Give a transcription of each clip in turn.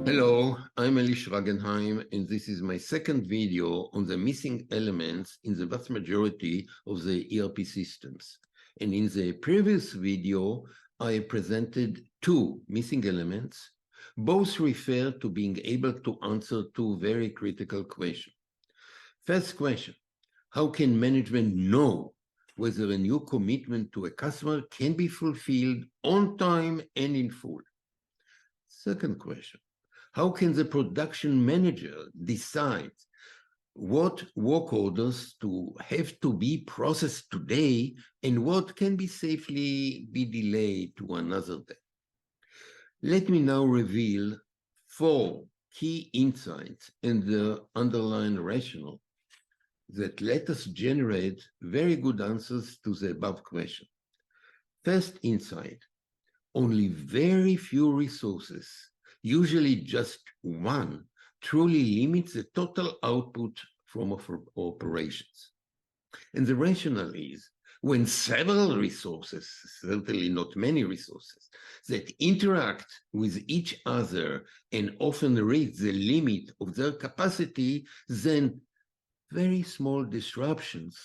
Hello, I'm Eli Schragenheim, and this is my second video on the missing elements in the vast majority of the ERP systems. And in the previous video, I presented two missing elements. Both refer to being able to answer two very critical questions. First question, how can management know whether a new commitment to a customer can be fulfilled on time and in full? Second question, how can the production manager decide what work orders to have to be processed today and what can be safely be delayed to another day? Let me now reveal four key insights and the underlying rationale that let us generate very good answers to the above question. First insight, only very few resources, usually just one, truly limits the total output from operations. And the rationale is when several resources, certainly not many resources, that interact with each other and often reach the limit of their capacity, then very small disruptions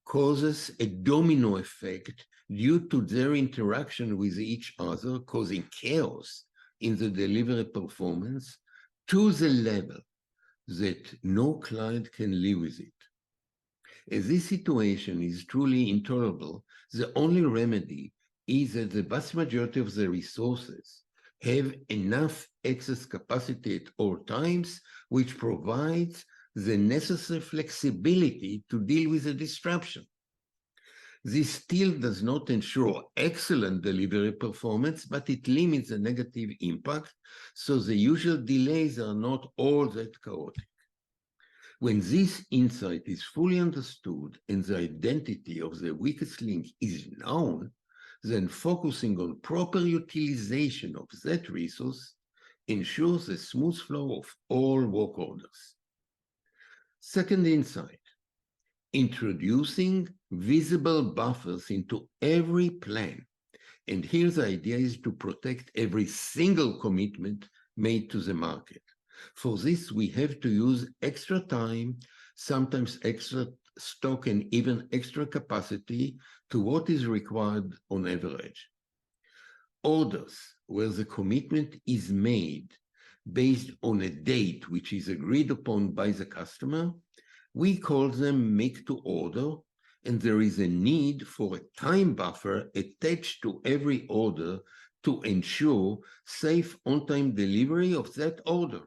causes a domino effect due to their interaction with each other, causing chaos in the delivery performance to the level that no client can live with it. As this situation is truly intolerable, the only remedy is that the vast majority of the resources have enough excess capacity at all times, which provides the necessary flexibility to deal with the disruption. This still does not ensure excellent delivery performance, but it limits the negative impact, so the usual delays are not all that chaotic. When this insight is fully understood and the identity of the weakest link is known, then focusing on proper utilization of that resource ensures a smooth flow of all work orders. Second insight, introducing visible buffers into every plan. And here the idea is to protect every single commitment made to the market. For this, we have to use extra time, sometimes extra stock and even extra capacity to what is required on average. Orders where the commitment is made based on a date which is agreed upon by the customer, we call them make to order, and there is a need for a time buffer attached to every order to ensure safe on-time delivery of that order.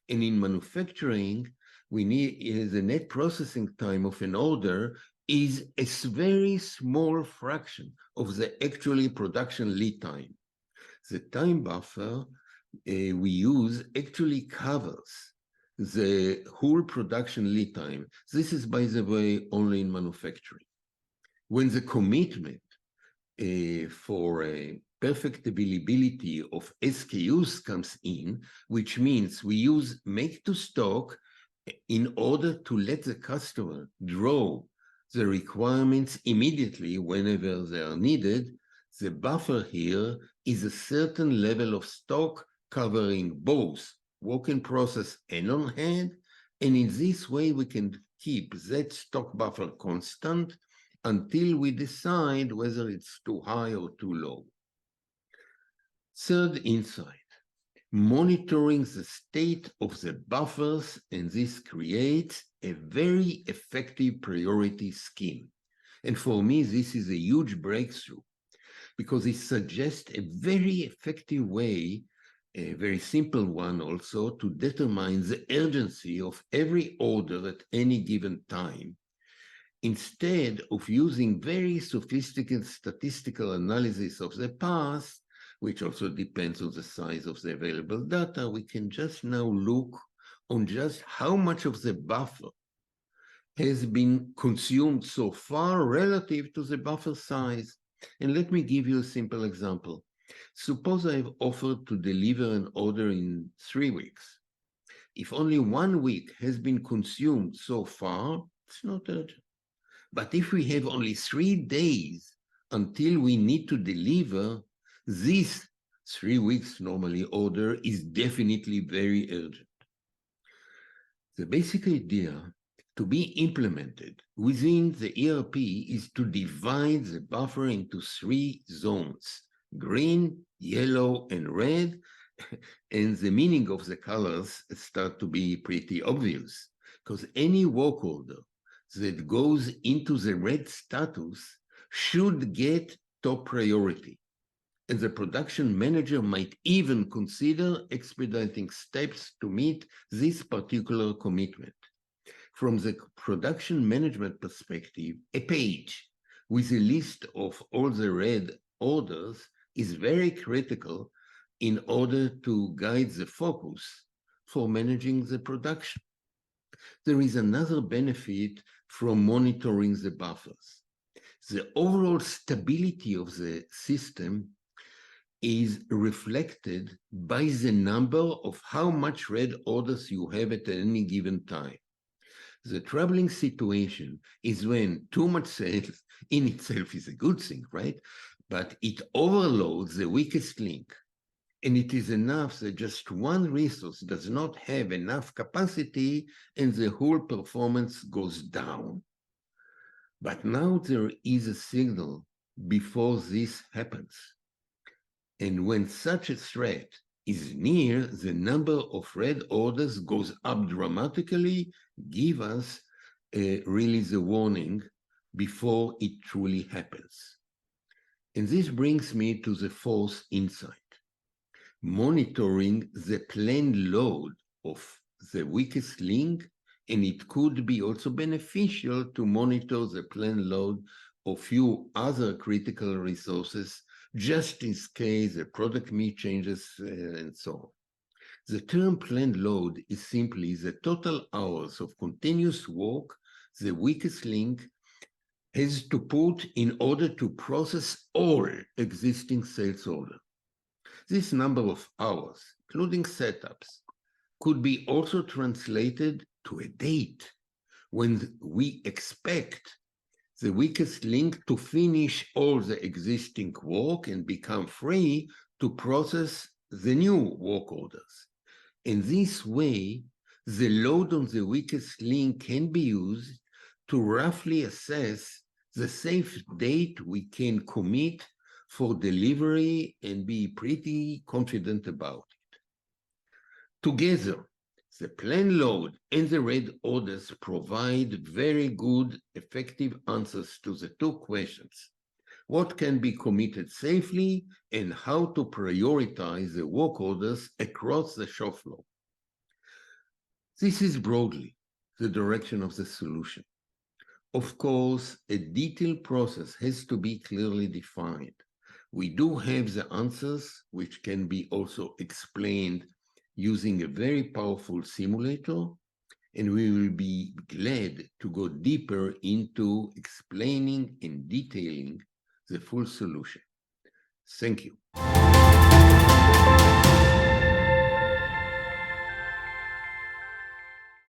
And in manufacturing, we need the net processing time of an order is a very small fraction of the actually production lead time. The time buffer we use actually covers the whole production lead time. This is, by the way, only in manufacturing. When the commitment for perfect availability of SKUs comes in, which means we use make to stock in order to let the customer draw the requirements immediately whenever they are needed, the buffer here is a certain level of stock covering both work in process and on hand, and in this way we can keep that stock buffer constant until we decide whether it's too high or too low. Third insight, monitoring the state of the buffers, and this creates a very effective priority scheme. And for me, this is a huge breakthrough because it suggests a very effective way, a very simple one also, to determine the urgency of every order at any given time, instead of using very sophisticated statistical analysis of the past, which also depends on the size of the available data. We can just now look on just how much of the buffer has been consumed so far relative to the buffer size. And let me give you a simple example. Suppose I've offered to deliver an order in 3 weeks. If only 1 week has been consumed so far, it's not urgent. But if we have only 3 days until we need to deliver, this 3 weeks normally order is definitely very urgent. The basic idea to be implemented within the ERP is to divide the buffer into 3 zones: green, yellow, and red, and the meaning of the colors start to be pretty obvious, because any work order that goes into the red status should get top priority. And the production manager might even consider expediting steps to meet this particular commitment. From the production management perspective, a page with a list of all the red orders is very critical in order to guide the focus for managing the production. There is another benefit from monitoring the buffers. The overall stability of the system is reflected by the number of how much red orders you have at any given time. The troubling situation is when too much sales in itself is a good thing, right? But it overloads the weakest link. And it is enough that just one resource does not have enough capacity and the whole performance goes down. But now there is a signal before this happens. And when such a threat is near, the number of red orders goes up dramatically, give us really the warning before it truly happens. And this brings me to the fourth insight. Monitoring the planned load of the weakest link, and it could be also beneficial to monitor the planned load of few other critical resources, just in case the product mix changes and so on. The term planned load is simply the total hours of continuous work the weakest link has to put in order to process all existing sales orders. This number of hours, including setups, could be also translated to a date when we expect the weakest link to finish all the existing work and become free to process the new work orders. In this way, the load on the weakest link can be used to roughly assess the safe date we can commit for delivery and be pretty confident about it. Together, the planned load and the red orders provide very good, effective answers to the two questions: what can be committed safely and how to prioritize the work orders across the shop floor. This is broadly the direction of the solution. Of course, a detailed process has to be clearly defined. We do have the answers, which can be also explained using a very powerful simulator, and we will be glad to go deeper into explaining and detailing the full solution. Thank you.